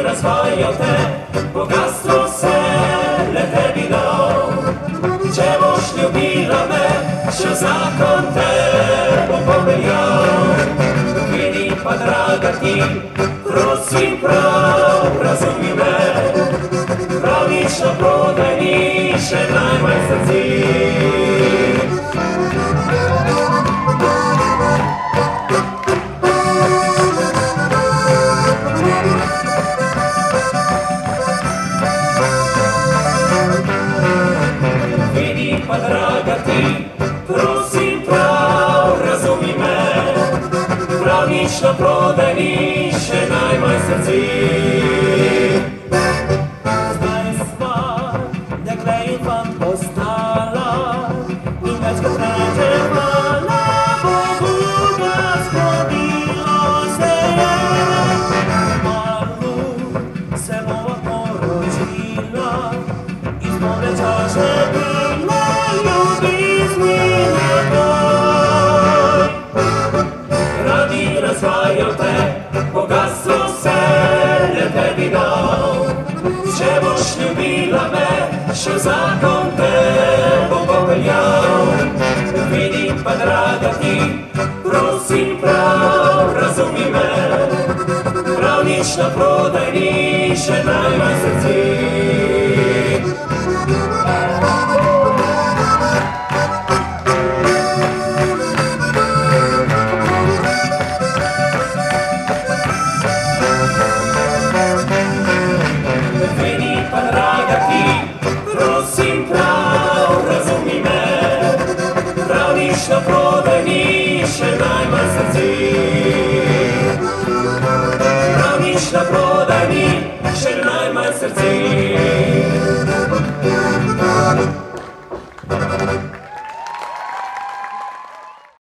Razvajal te, bogatstvo se le tebi dal. Če boš ljubila me, še zakon te bo popeljal. Vidi pa, draga ti, prosim prav razumi me, prav nič na prodaj ni, še najmanj srci. Pa draga ti, prosim prav razumi me, prav nič na prodaj ni, še najmanj srci. Zdaj sva dekle in fant postala in večkrat reče hvala Bogu, da zgodilo se je. Kmalu se bova poročila in smo večaše bila ljubizni nagoj. Radi razvajal te, bogatstvo se le tebi dal. Če boš ljubila me, še zakon te bo popeljal. Vidi pa, draga ti, prosim prav razumi me, prav nič na prodaj ni, še najmanj srci.